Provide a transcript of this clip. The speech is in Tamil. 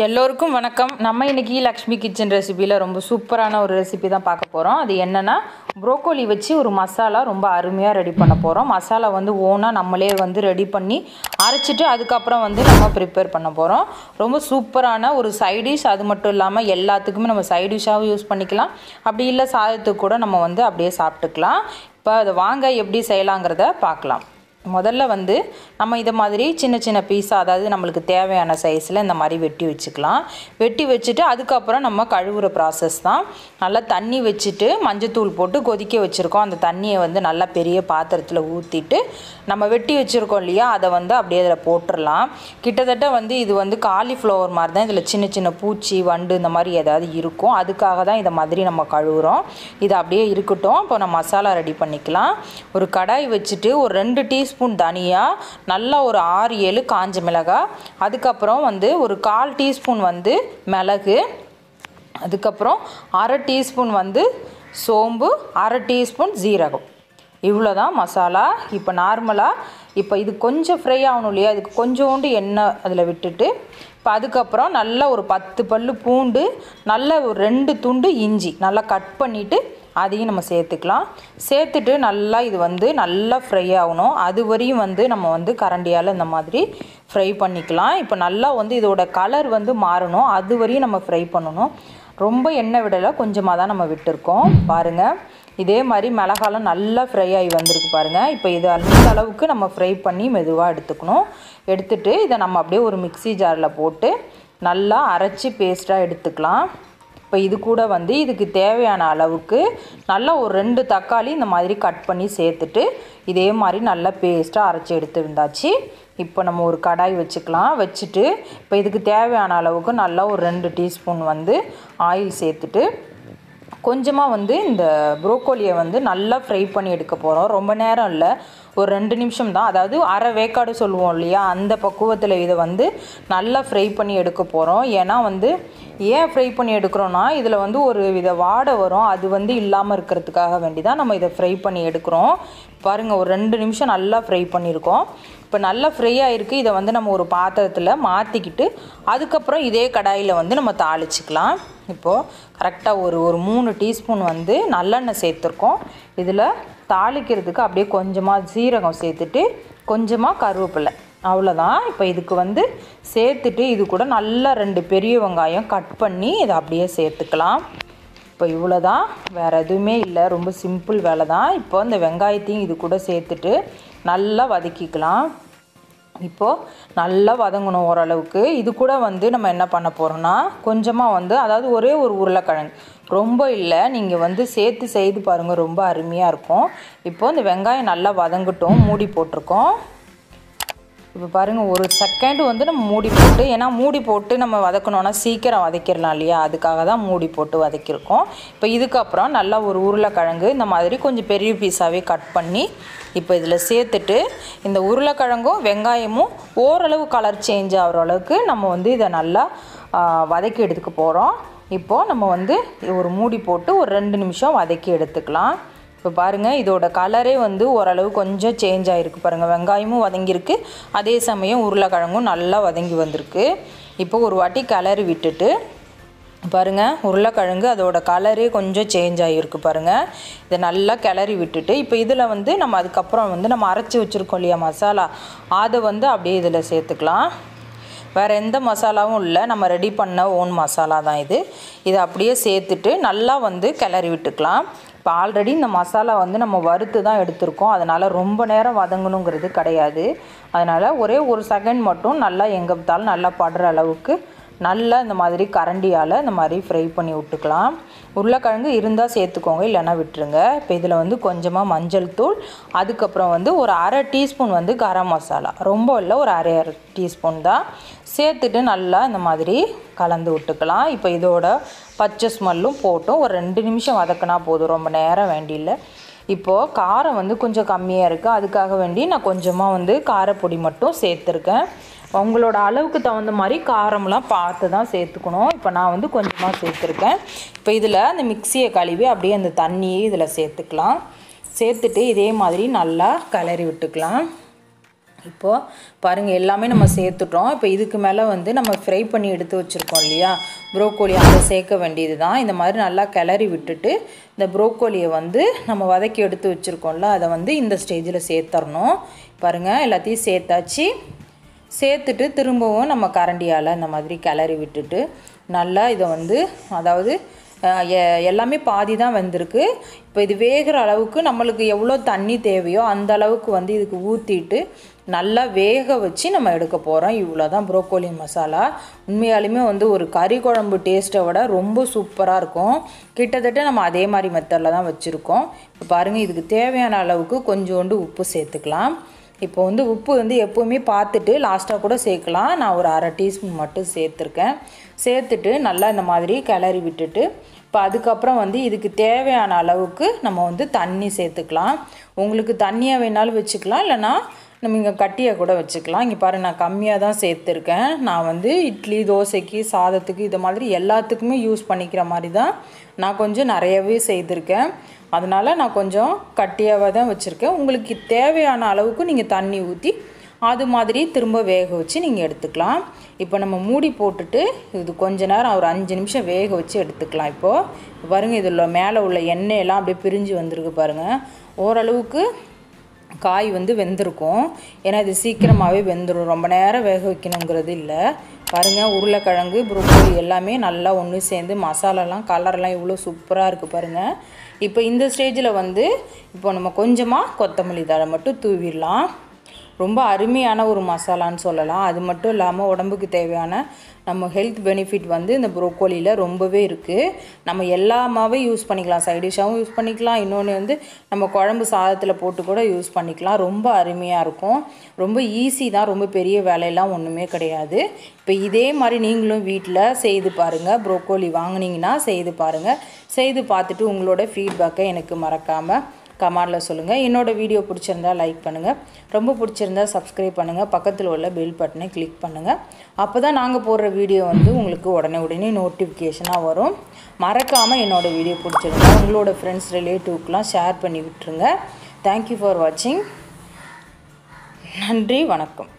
எல்லோருக்கும் வணக்கம். நம்ம இன்னைக்கு லக்ஷ்மி கிச்சன் ரெசிபியில் ரொம்ப சூப்பரான ஒரு ரெசிபி தான் பார்க்க போகிறோம். அது என்னென்னா ப்ரோக்கோலி வச்சு ஒரு மசாலா ரொம்ப அருமையாக ரெடி பண்ண போகிறோம். மசாலா வந்து ஓனாக நம்மளே வந்து ரெடி பண்ணி அரைச்சிட்டு அதுக்கப்புறம் வந்து நம்ம ப்ரிப்பேர் பண்ண போகிறோம். ரொம்ப சூப்பரான ஒரு சைடிஷ். அது மட்டும் இல்லாமல் எல்லாத்துக்குமே நம்ம சைடிஷாகவும் யூஸ் பண்ணிக்கலாம். அப்படி இல்லை சாதத்துக்கு கூட நம்ம வந்து அப்படியே சாப்பிட்டுக்கலாம். இப்போ அதை வாங்க எப்படி செய்யலாங்கிறத பார்க்கலாம். முதல்ல வந்து நம்ம இதை மாதிரி சின்ன சின்ன பீஸாக, அதாவது நம்மளுக்கு தேவையான சைஸில் இந்த மாதிரி வெட்டி வச்சுக்கலாம். வெட்டி வச்சுட்டு அதுக்கப்புறம் நம்ம கழுவுற ப்ராசஸ் தான். நல்லா தண்ணி வச்சுட்டு மஞ்சத்தூள் போட்டு கொதிக்க வச்சுருக்கோம். அந்த தண்ணியை வந்து நல்லா பெரிய பாத்திரத்தில் ஊற்றிட்டு நம்ம வெட்டி வச்சுருக்கோம் இல்லையா, அதை வந்து அப்படியே அதில் போட்டுடலாம். கிட்டத்தட்ட வந்து இது வந்து காலிஃப்ளவர் மாதிரி தான். இதில் சின்ன சின்ன பூச்சி வண்டு இந்த மாதிரி ஏதாவது இருக்கும். அதுக்காக தான் இதை மாதிரி நம்ம கழுவுறோம். இது அப்படியே இருக்கட்டும். இப்போ நம்ம மசாலா ரெடி பண்ணிக்கலாம். ஒரு கடாய் வச்சுட்டு ஒரு 2 டீஸ்பூன் தனியா, நல்லா ஒரு 6-7 காஞ்ச மிளகாய், அதுக்கப்புறம் வந்து ஒரு 1/4 டீஸ்பூன் வந்து மிளகு, அதுக்கப்புறம் 1/2 டீஸ்பூன் வந்து சோம்பு, 1/2 டீஸ்பூன் ஜீரகம். இவ்வளோ தான் மசாலா. இப்போ நார்மலாக இப்போ இது கொஞ்சம் ஃப்ரை ஆகணும் இல்லையா, இதுக்கு கொஞ்சோண்டு எண்ணெய் அதில் விட்டுட்டு இப்போ அதுக்கப்புறம் நல்லா ஒரு 10 பல்லு பூண்டு, நல்ல ஒரு 2 துண்டு இஞ்சி நல்லா கட் பண்ணிவிட்டு அதையும் நம்ம சேர்த்துக்கலாம். சேர்த்துட்டு நல்லா இது வந்து நல்லா ஃப்ரை ஆகணும். அது வரையும் வந்து நம்ம வந்து கரண்டியால் இந்த மாதிரி ஃப்ரை பண்ணிக்கலாம். இப்போ நல்லா வந்து இதோட கலர் வந்து மாறணும். அது வரையும் நம்ம ஃப்ரை பண்ணணும். ரொம்ப எண்ணெய் விடலை, கொஞ்சமாக தான் நம்ம விட்டுருக்கோம். பாருங்கள், இதே மாதிரி மிளகாலாம் நல்லா ஃப்ரை ஆகி வந்திருக்கு பாருங்கள். இப்போ இது அந்த அளவுக்கு நம்ம ஃப்ரை பண்ணி மெதுவாக எடுத்துக்கணும். எடுத்துட்டு இதை நம்ம அப்படியே ஒரு மிக்ஸி ஜாரில் போட்டு நல்லா அரைச்சி பேஸ்ட்டாக எடுத்துக்கலாம். இப்போ இது கூட வந்து இதுக்கு தேவையான அளவுக்கு நல்லா ஒரு 2 தக்காளி இந்த மாதிரி கட் பண்ணி சேர்த்துட்டு இதே மாதிரி நல்லா பேஸ்ட்டாக அரைச்சி எடுத்து இருந்தாச்சு. இப்போ நம்ம ஒரு கடாய் வச்சுக்கலாம். வச்சுட்டு இப்போ இதுக்கு தேவையான அளவுக்கு நல்லா ஒரு 2 டீஸ்பூன் வந்து ஆயில் சேர்த்துட்டு கொஞ்சமாக வந்து இந்த ப்ரோக்கோலியை வந்து நல்லா ஃப்ரை பண்ணி எடுக்க போகிறோம். ரொம்ப நேரம் இல்லை, ஒரு 2 நிமிஷம் தான். அதாவது அரை வேக்காடு சொல்லுவோம் இல்லையா, அந்த பக்குவத்தில் இதை வந்து நல்லா ஃப்ரை பண்ணி எடுக்க போகிறோம். ஏன்னா வந்து ஏன் ஃப்ரை பண்ணி எடுக்கிறோன்னா, இதில் வந்து ஒரு வித வாடை வரும். அது வந்து இல்லாமல் இருக்கிறதுக்காக வேண்டி தான் நம்ம இதை ஃப்ரை பண்ணி எடுக்கிறோம். பாருங்கள், ஒரு 2 நிமிஷம் நல்லா ஃப்ரை பண்ணியிருக்கோம். இப்போ நல்லா ஃப்ரை ஆகிருக்கு. இதை வந்து நம்ம ஒரு பாத்திரத்தில் மாற்றிக்கிட்டு அதுக்கப்புறம் இதே கடாயில் வந்து நம்ம தாளிச்சிக்கலாம். இப்போது கரெக்டாக ஒரு 3 டீஸ்பூன் வந்து நல்லெண்ணெய் சேர்த்துருக்கோம். இதில் தாளிக்கிறதுக்கு அப்படியே கொஞ்சமாக ஜீரகம் சேர்த்துட்டு கொஞ்சமாக கருவேப்பிலை, அவ்வளோதான். இப்போ இதுக்கு வந்து சேர்த்துட்டு இது கூட நல்லா 2 பெரிய வெங்காயம் கட் பண்ணி இதை அப்படியே சேர்த்துக்கலாம். இப்போ இவ்வளோ தான், வேறு எதுவுமே இல்லை. ரொம்ப சிம்பிள் வேலை தான். இப்போ இந்த வெங்காயத்தையும் இது கூட சேர்த்துட்டு நல்லா வதக்கிக்கலாம். இப்போது நல்லா வதங்கணும் ஓரளவுக்கு. இது கூட வந்து நம்ம என்ன பண்ண போகிறோன்னா, கொஞ்சமாக வந்து அதாவது ஒரே ஒரு உருளைக்கிழங்கு, ரொம்ப இல்லை, நீங்கள் வந்து சேர்த்து செய்து பாருங்கள், ரொம்ப அருமையாக இருக்கும். இப்போது இந்த வெங்காயம் நல்லா வதங்கட்டும். மூடி போட்டிருக்கோம். இப்போ பாருங்கள், ஒரு செகண்ட் வந்து நம்ம மூடி போட்டு, ஏன்னா மூடி போட்டு நம்ம வதக்கணுன்னா சீக்கிரம் வதக்கிடலாம் இல்லையா, அதுக்காக தான் மூடி போட்டு வதக்கியிருக்கோம். இப்போ இதுக்கப்புறம் நல்லா ஒரு உருளைக்கிழங்கு இந்த மாதிரி கொஞ்சம் பெரிய பீஸாகவே கட் பண்ணி இப்போ இதில் சேர்த்துட்டு இந்த உருளைக்கிழங்கும் வெங்காயமும் ஓரளவு கலர் சேஞ்ச் ஆகிற அளவுக்கு நம்ம வந்து இதை நல்லா வதக்கி எடுத்துக்க போகிறோம். இப்போது நம்ம வந்து ஒரு மூடி போட்டு ஒரு 2 நிமிஷம் வதக்கி எடுத்துக்கலாம். இப்போ பாருங்கள், இதோட கலரே வந்து ஓரளவு கொஞ்சம் சேஞ்ச் ஆகிருக்கு பாருங்கள். வெங்காயமும் வதங்கியிருக்கு, அதே சமயம் உருளைக்கிழங்கும் நல்லா வதங்கி வந்திருக்கு. இப்போ ஒரு வாட்டி கிளறி விட்டுட்டு பாருங்கள், உருளைக்கிழங்கு அதோட கலரே கொஞ்சம் சேஞ்ச் ஆகியிருக்கு பாருங்கள். இதை நல்லா கிளறி விட்டுட்டு இப்போ இதில் வந்து நம்ம அதுக்கப்புறம் வந்து நம்ம அரைச்சி வச்சுருக்கோம் இல்லையா மசாலா, அதை வந்து அப்படியே இதில் சேர்த்துக்கலாம். வேறு எந்த மசாலாவும் இல்லை, நம்ம ரெடி பண்ண ஓன் மசாலா தான் இது. இதை அப்படியே சேர்த்துட்டு நல்லா வந்து கிளறி விட்டுக்கலாம். இப்போ ஆல்ரெடி இந்த மசாலா வந்து நம்ம வறுத்து தான் எடுத்திருக்கோம். அதனால் ரொம்ப நேரம் வதங்கணுங்கிறது கிடையாது. அதனால் ஒரே ஒரு செகண்ட் மட்டும் நல்லா எங்கே பார்த்தாலும் நல்லா படுற அளவுக்கு நல்லா இந்த மாதிரி கரண்டியால் இந்த மாதிரி ஃப்ரை பண்ணி விட்டுக்கலாம். உருளைக்கிழங்கு இருந்தால் சேர்த்துக்கோங்க, இல்லைன்னா விட்டுருங்க. இப்போ இதில் வந்து கொஞ்சமாக மஞ்சள் தூள், அதுக்கப்புறம் வந்து ஒரு 1/2 டீஸ்பூன் வந்து கரம் மசாலா, ரொம்ப இல்லை, ஒரு 1/2 டீஸ்பூன் தான் சேர்த்துட்டு நல்லா இந்த மாதிரி கலந்து விட்டுக்கலாம். இப்போ இதோட பச்சை ஸ்மெல்லும் போட்டும் ஒரு 2 நிமிஷம் வதக்கினா போதும், ரொம்ப நேரம் வேண்டியில்லை. இப்போது காரம் வந்து கொஞ்சம் கம்மியாக இருக்குது, அதுக்காக வேண்டி நான் கொஞ்சமாக வந்து காரப்பொடி மட்டும் சேர்த்துருக்கேன். உங்களோட அளவுக்கு தகுந்த மாதிரி காரம்லாம் பார்த்து தான் சேர்த்துக்கணும். இப்போ நான் வந்து கொஞ்சமாக சேர்த்துருக்கேன். இப்போ இதில் அந்த மிக்சியை கழுவி அப்படியே அந்த தண்ணியை இதில் சேர்த்துக்கலாம். சேர்த்துட்டு இதே மாதிரி நல்லா கிளறி விட்டுக்கலாம். இப்போது பாருங்கள் எல்லாமே நம்ம சேர்த்துட்டோம். இப்போ இதுக்கு மேலே வந்து நம்ம ஃப்ரை பண்ணி எடுத்து வச்சுருக்கோம் இல்லையா ப்ரோக்கோலி, அதை சேர்க்க வேண்டியது தான். இந்த மாதிரி நல்லா கிளறி விட்டுட்டு இந்த ப்ரோக்கோலியை வந்து நம்ம வதக்கி எடுத்து வச்சுருக்கோம்ல அதை வந்து இந்த ஸ்டேஜில் சேர்த்துடணும். பாருங்கள் எல்லாத்தையும் சேர்த்தாச்சு. சேர்த்துட்டு திரும்பவும் நம்ம கரண்டியால் இந்த மாதிரி கிளறி விட்டுட்டு நல்லா இதை வந்து அதாவது எல்லாமே பாதி தான் வெந்திருக்கு. இப்போ இது வேகிற அளவுக்கு நம்மளுக்கு எவ்வளோ தண்ணி தேவையோ அந்த அளவுக்கு வந்து இதுக்கு ஊற்றிட்டு நல்லா வேக வச்சு நம்ம எடுக்க போகிறோம். இவ்வளோ தான் ப்ரோக்கோலி மசாலா. உண்மையாலுமே வந்து ஒரு கறி குழம்பு டேஸ்ட்டை விட ரொம்ப சூப்பராக இருக்கும். கிட்டத்தட்ட நம்ம அதே மாதிரி மெத்தடில் தான் வச்சுருக்கோம். இப்போ பாருங்கள் இதுக்கு தேவையான அளவுக்கு கொஞ்சோண்டு உப்பு சேர்த்துக்கலாம். இப்போ வந்து உப்பு வந்து எப்போவுமே பார்த்துட்டு லாஸ்ட்டாக கூட சேர்க்கலாம். நான் ஒரு 1/2 டீஸ்பூன் மட்டும் சேர்த்துருக்கேன். சேர்த்துட்டு நல்லா இந்த மாதிரி கிளறி விட்டுட்டு இப்போ அதுக்கப்புறம் வந்து இதுக்கு தேவையான அளவுக்கு நம்ம வந்து தண்ணி சேர்த்துக்கலாம். உங்களுக்கு தண்ணியாக வேணாலும் வச்சுக்கலாம், இல்லைனா நம்ம இங்கே கட்டியாக கூட வச்சுக்கலாம். இங்கே பாருங்கள் நான் கம்மியாக தான் சேர்த்துருக்கேன். நான் வந்து இட்லி தோசைக்கு சாதத்துக்கு இது மாதிரி எல்லாத்துக்குமே யூஸ் பண்ணிக்கிற மாதிரி தான் நான் கொஞ்சம் நிறையவே செய்திருக்கேன். அதனால் நான் கொஞ்சம் கட்டியாகவே தான் வச்சுருக்கேன். உங்களுக்கு தேவையான அளவுக்கு நீங்கள் தண்ணி ஊற்றி அது மாதிரி திரும்ப வேக வச்சு நீங்கள் எடுத்துக்கலாம். இப்போ நம்ம மூடி போட்டுட்டு இது கொஞ்ச நேரம் ஒரு 5 நிமிஷம் வேக வச்சு எடுத்துக்கலாம். இப்போது பாருங்கள் இதில் மேலே உள்ள எண்ணெயெல்லாம் அப்படியே பிரிஞ்சு வந்திருக்கு பாருங்கள். ஓரளவுக்கு காய் வந்து வெந்திருக்கும். ஏன்னா இது சீக்கிரமாகவே வெந்துடும், ரொம்ப நேரம் வேக வைக்கணுங்கிறது இல்லை. பாருங்கள் உருளைக்கிழங்கு ப்ரோக்கோலி எல்லாமே நல்லா ஒன்று சேர்ந்து மசாலாலாம் கலர்லாம் இவ்வளோ சூப்பராக இருக்குது பாருங்கள். இப்போ இந்த ஸ்டேஜில் வந்து இப்போ நம்ம கொஞ்சமாக கொத்தமல்லி தழை மட்டும் தூவிடலாம். ரொம்ப அருமையான ஒரு மசாலான்னு சொல்லலாம். அது மட்டும் இல்லாமல் உடம்புக்கு தேவையான நம்ம ஹெல்த் பெனிஃபிட் வந்து இந்த ப்ரோக்கோலியில் ரொம்பவே இருக்குது. நம்ம எல்லாமாவே யூஸ் பண்ணிக்கலாம், சைடிஷாகவும் யூஸ் பண்ணிக்கலாம், இன்னொன்று வந்து நம்ம குழம்பு சாதத்தில் போட்டு கூட யூஸ் பண்ணிக்கலாம். ரொம்ப அருமையாக இருக்கும், ரொம்ப ஈஸி தான், ரொம்ப பெரிய வேலையெல்லாம் ஒன்றுமே கிடையாது. இப்போ இதே மாதிரி நீங்களும் வீட்டில் செய்து பாருங்கள். ப்ரோக்கோலி வாங்கினீங்கன்னா செய்து பாருங்கள். செய்து பார்த்துட்டு உங்களோட ஃபீட்பேக்கை எனக்கு மறக்காமல் கமெண்டில் சொல்லுங்கள். என்னோடய வீடியோ பிடிச்சிருந்தா லைக் பண்ணுங்கள், ரொம்ப பிடிச்சிருந்தா சப்ஸ்கிரைப் பண்ணுங்கள், பக்கத்தில் உள்ள பெல் பட்டனை கிளிக் பண்ணுங்கள். அப்போ தான் நாங்கள் போடுற வீடியோ வந்து உங்களுக்கு உடனே நோட்டிஃபிகேஷனாக வரும். மறக்காமல் என்னோடய வீடியோ பிடிச்சிருந்தா உங்களோட ஃப்ரெண்ட்ஸ் ரிலேட்டிவ்க்கெலாம் ஷேர் பண்ணி விட்டுருங்க. தேங்க்யூ ஃபார் வாட்சிங். நன்றி, வணக்கம்.